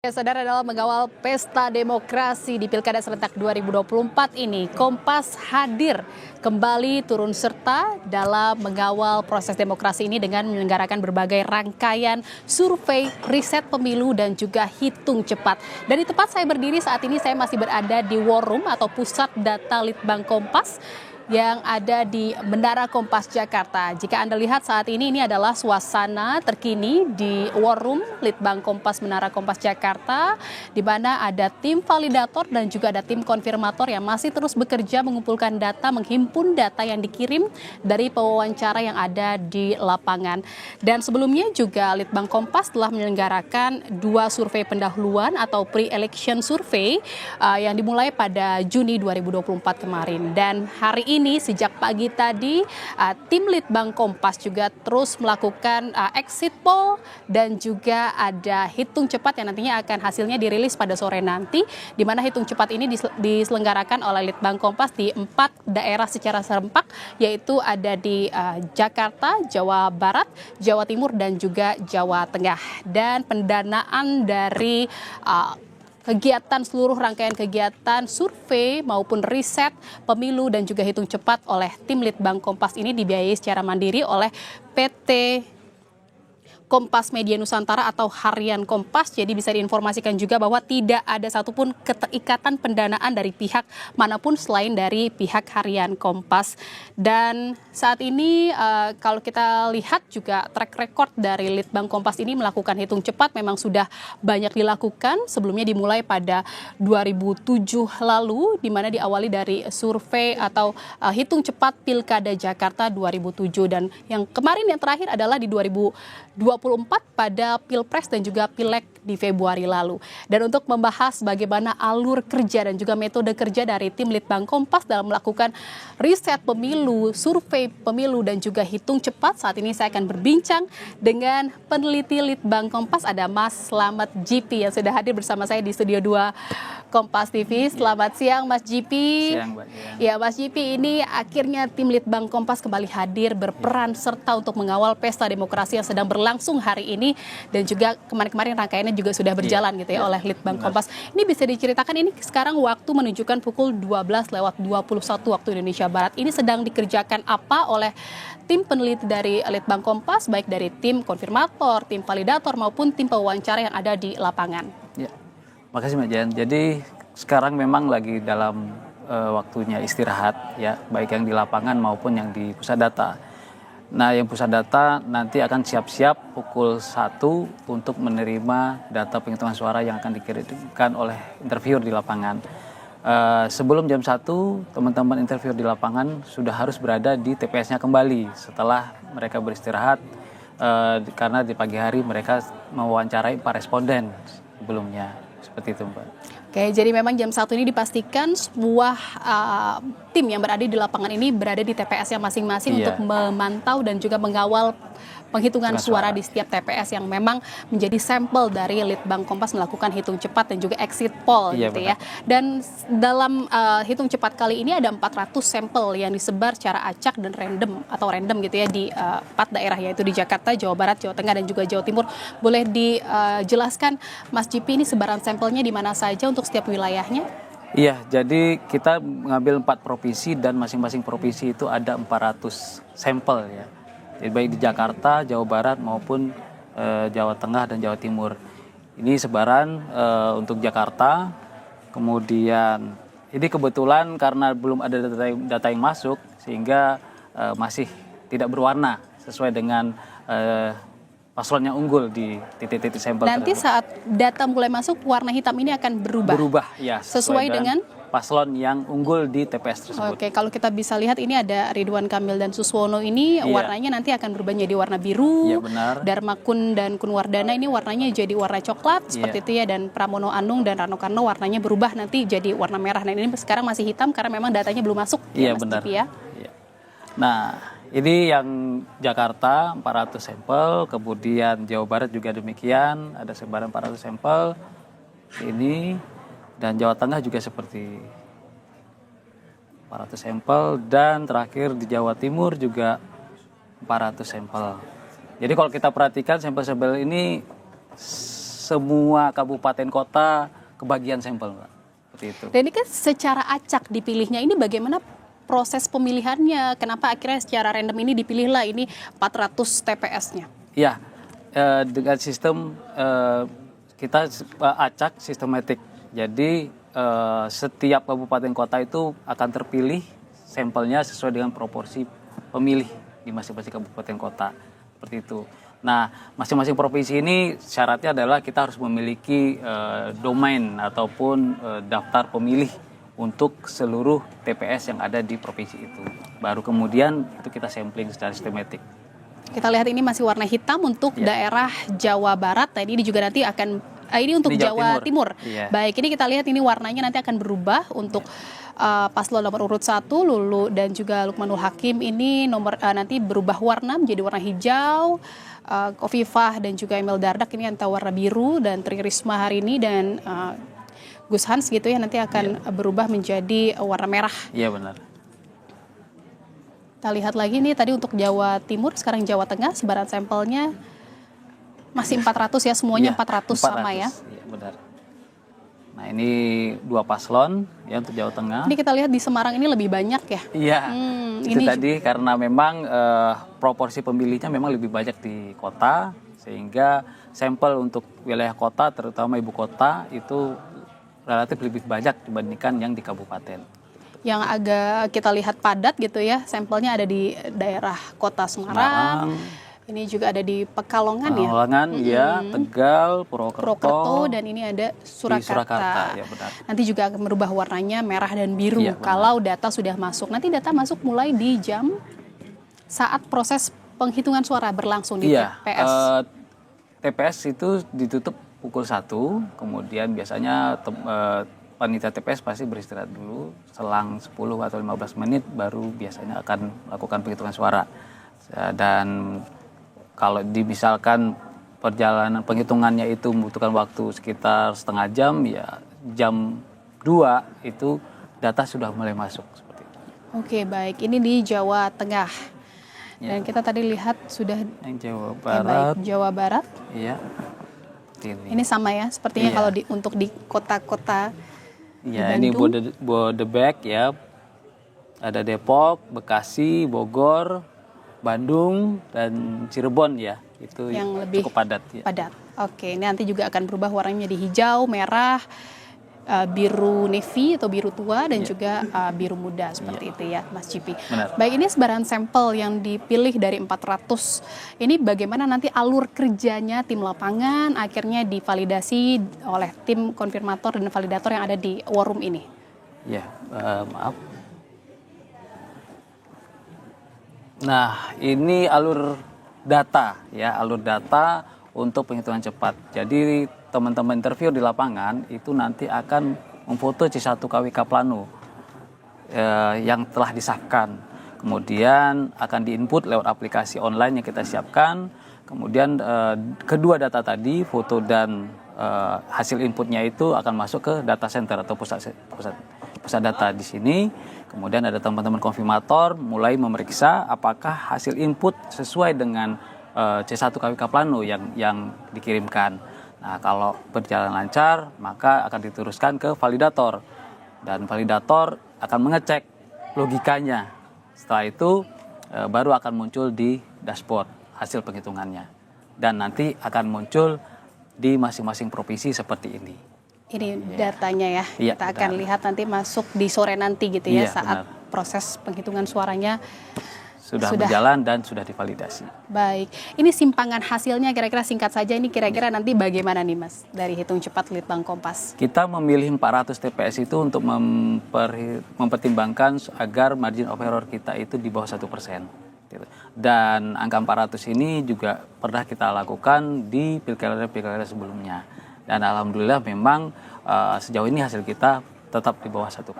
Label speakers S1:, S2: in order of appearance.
S1: Ya, saudara, dalam mengawal pesta demokrasi di Pilkada Serentak 2024 ini, Kompas hadir kembali turun serta dalam mengawal proses demokrasi ini dengan menyelenggarakan berbagai rangkaian survei, riset pemilu, dan juga hitung cepat. Dan di tempat saya berdiri saat ini, saya masih berada di War Room atau Pusat Data Litbang Kompas yang ada di Menara Kompas Jakarta. Jika Anda lihat saat ini adalah suasana terkini di War Room Litbang Kompas Menara Kompas Jakarta, di mana ada tim validator dan juga ada tim konfirmator yang masih terus bekerja mengumpulkan data, menghimpun data yang dikirim dari pewawancara yang ada di lapangan. Dan sebelumnya juga Litbang Kompas telah menyelenggarakan 2 survei pendahuluan atau pre-election survei yang dimulai pada Juni 2024 kemarin. Dan hari ini sejak pagi tadi tim Litbang Kompas juga terus melakukan exit poll dan juga ada hitung cepat yang nantinya akan hasilnya dirilis pada sore nanti, di mana hitung cepat ini diselenggarakan oleh Litbang Kompas di 4 daerah secara serempak, yaitu ada di Jakarta, Jawa Barat, Jawa Timur, dan juga Jawa Tengah. Dan pendanaan dari kegiatan seluruh rangkaian kegiatan survei maupun riset pemilu dan juga hitung cepat oleh tim Litbang Kompas ini dibiayai secara mandiri oleh PT Kompas Media Nusantara atau Harian Kompas. Jadi bisa diinformasikan juga bahwa tidak ada satupun keterikatan pendanaan dari pihak manapun selain dari pihak Harian Kompas. Dan saat ini kalau kita lihat juga track record dari Litbang Kompas ini melakukan hitung cepat memang sudah banyak dilakukan. Sebelumnya dimulai pada 2007 lalu, di mana diawali dari survei atau hitung cepat Pilkada Jakarta 2007. Dan yang kemarin yang terakhir adalah di 2024 pada Pilpres dan juga Pileg di Februari lalu. Dan untuk membahas bagaimana alur kerja dan juga metode kerja dari tim Litbang Kompas dalam melakukan riset pemilu, survei pemilu, dan juga hitung cepat, saat ini saya akan berbincang dengan peneliti Litbang Kompas, ada Mas Slamet GP yang sudah hadir bersama saya di Studio 2 Kompas TV. Selamat siang Mas GP.
S2: Siang, Mbak.
S1: Ya Mas GP, ini akhirnya tim Litbang Kompas kembali hadir berperan serta untuk mengawal pesta demokrasi yang sedang berlangsung hari ini, dan juga kemarin-kemarin rangkaiannya juga sudah berjalan gitu ya oleh Litbang Kompas. Ini bisa diceritakan, ini sekarang waktu menunjukkan pukul 12:21 waktu Indonesia Barat. Ini sedang dikerjakan apa oleh tim peneliti dari Litbang Kompas, baik dari tim konfirmator, tim validator maupun tim pewawancara yang ada di lapangan?
S2: Ya, makasih Mbak Jan. Jadi sekarang memang lagi dalam waktunya istirahat ya, baik yang di lapangan maupun yang di pusat data. Nah, yang pusat data nanti akan siap-siap pukul 1 untuk menerima data penghitungan suara yang akan dikirimkan oleh interviewer di lapangan. Sebelum jam 1, teman-teman interviewer di lapangan sudah harus berada di TPS-nya kembali setelah mereka beristirahat, karena di pagi hari mereka mewawancarai para responden sebelumnya. Seperti itu, Mbak.
S1: Oke, jadi memang jam 1 ini dipastikan sebuah tim yang berada di lapangan ini berada di TPS-nya masing-masing untuk memantau dan juga mengawal penghitungan suara di setiap TPS yang memang menjadi sampel dari Litbang Kompas melakukan hitung cepat dan juga exit poll gitu ya. Dan dalam hitung cepat kali ini ada 400 sampel yang disebar secara acak dan random gitu ya di 4 daerah, yaitu di Jakarta, Jawa Barat, Jawa Tengah, dan juga Jawa Timur. Boleh dijelaskan Mas GP, ini sebaran sampelnya di mana saja untuk setiap wilayahnya?
S2: Iya, jadi kita mengambil 4 provinsi dan masing-masing provinsi itu ada 400 sampel ya. Jadi baik di Jakarta, Jawa Barat maupun Jawa Tengah dan Jawa Timur. Ini sebaran untuk Jakarta. Kemudian ini kebetulan karena belum ada data yang masuk sehingga masih tidak berwarna sesuai dengan paslon yang unggul di titik-titik sampel.
S1: Nanti saat data mulai masuk, warna hitam ini akan berubah?
S2: Berubah, ya.
S1: Sesuai dengan
S2: paslon yang unggul di TPS tersebut.
S1: Oke, kalau kita bisa lihat ini ada Ridwan Kamil dan Suswono ini warnanya nanti akan berubah jadi warna biru.
S2: Iya, benar.
S1: Dharma Kun dan Kunwardana ini warnanya jadi warna coklat seperti itu ya, dan Pramono Anung dan Rano Karno warnanya berubah nanti jadi warna merah. Nah, ini sekarang masih hitam karena memang datanya belum masuk.
S2: Iya,
S1: ya, Mas
S2: benar.
S1: Tipi, ya.
S2: Iya. Nah, ini yang Jakarta 400 sampel, kemudian Jawa Barat juga demikian, ada sebaran 400 sampel. Ini dan Jawa Tengah juga seperti 400 sampel, dan terakhir di Jawa Timur juga 400 sampel. Jadi kalau kita perhatikan sampel-sampel ini semua kabupaten kota kebagian sampel, Mbak. Seperti itu.
S1: Dan ini kan secara acak dipilihnya, ini bagaimana proses pemilihannya? Kenapa akhirnya secara random ini dipilihlah ini 400 TPS-nya?
S2: Ya, dengan sistem kita acak sistematik. Jadi setiap kabupaten kota itu akan terpilih sampelnya sesuai dengan proporsi pemilih di masing-masing kabupaten kota. Seperti itu. Nah, masing-masing provinsi ini syaratnya adalah kita harus memiliki domain ataupun daftar pemilih untuk seluruh TPS yang ada di provinsi itu. Baru kemudian itu kita sampling secara sistematik.
S1: Kita lihat ini masih warna hitam untuk daerah Jawa Barat. Nah, ini juga nanti akan ini untuk Jawa Timur. Baik, ini kita lihat ini warnanya nanti akan berubah untuk paslon nomor urut 1 Lulu dan juga Lukmanul Hakim ini nanti berubah warna menjadi warna hijau. Kofifah dan juga Emil Dardak ini antara warna biru, dan Tri Risma hari ini dan Gus Hans gitu ya nanti akan berubah menjadi warna merah.
S2: Iya benar.
S1: Kita lihat lagi nih tadi untuk Jawa Timur, sekarang Jawa Tengah sebaran sampelnya masih 400 ya, semuanya 400 sama ya.
S2: Iya benar. Nah ini 2 paslon ya untuk Jawa Tengah.
S1: Ini kita lihat di Semarang ini lebih banyak ya.
S2: Iya. Itu ini tadi karena memang proporsi pemilihnya memang lebih banyak di kota, sehingga sampel untuk wilayah kota terutama ibu kota itu relatif lebih banyak dibandingkan yang di kabupaten.
S1: Yang agak kita lihat padat gitu ya, sampelnya ada di daerah kota Semarang. Ini juga ada di Pekalongan ya.
S2: Pekalongan ya, Tegal, Purwokerto,
S1: dan ini ada Surakarta.
S2: Surakarta ya benar.
S1: Nanti juga akan merubah warnanya merah dan biru kalau data sudah masuk. Nanti data masuk mulai di jam saat proses penghitungan suara berlangsung di TPS.
S2: TPS itu ditutup pukul 1, kemudian biasanya panitia TPS pasti beristirahat dulu, selang 10 atau 15 menit baru biasanya akan melakukan penghitungan suara. Dan kalau misalkan perjalanan penghitungannya itu membutuhkan waktu sekitar setengah jam, ya jam 2 itu data sudah mulai masuk seperti itu.
S1: Oke, baik. Ini di Jawa Tengah. Dan kita tadi lihat sudah
S2: yang Jawa Barat.
S1: Jawa Barat.
S2: Iya.
S1: Ini sama ya, sepertinya kalau untuk di kota-kota.
S2: Iya, ini Bodebek ya. Ada Depok, Bekasi, Bogor, Bandung dan Cirebon ya, itu yang lebih cukup padat. Ya.
S1: Padat. Oke, ini nanti juga akan berubah warnanya menjadi hijau, merah, biru navy atau biru tua dan juga biru muda seperti itu ya, Mas Cipi.
S2: Benar.
S1: Baik, ini sebaran sampel yang dipilih dari 400. Ini bagaimana nanti alur kerjanya tim lapangan akhirnya divalidasi oleh tim konfirmator dan validator yang ada di war room ini?
S2: Ya, maaf. Nah, ini alur data ya, alur data untuk penghitungan cepat. Jadi teman-teman interview di lapangan itu nanti akan memfoto C1 KWK Plano yang telah disahkan. Kemudian akan diinput lewat aplikasi online yang kita siapkan. Kemudian kedua data tadi, foto dan hasil inputnya itu akan masuk ke data center atau pusat data di sini. Kemudian ada teman-teman konfirmator mulai memeriksa apakah hasil input sesuai dengan C1 KWK Plano yang dikirimkan. Nah, kalau berjalan lancar, maka akan diteruskan ke validator. Dan validator akan mengecek logikanya. Setelah itu baru akan muncul di dashboard hasil penghitungannya. Dan nanti akan muncul di masing-masing provinsi seperti ini.
S1: Ini datanya ya, kita akan lihat nanti masuk di sore nanti gitu ya, saat proses penghitungan suaranya
S2: sudah berjalan dan sudah divalidasi.
S1: Baik, ini simpangan hasilnya kira-kira singkat saja, ini kira-kira nanti bagaimana nih Mas dari Hitung Cepat Litbang Kompas?
S2: Kita memilih 400 TPS itu untuk mempertimbangkan agar margin of error kita itu di bawah 1%. Dan angka 400 ini juga pernah kita lakukan di pilkada sebelumnya. Dan alhamdulillah memang sejauh ini hasil kita tetap di bawah 1%.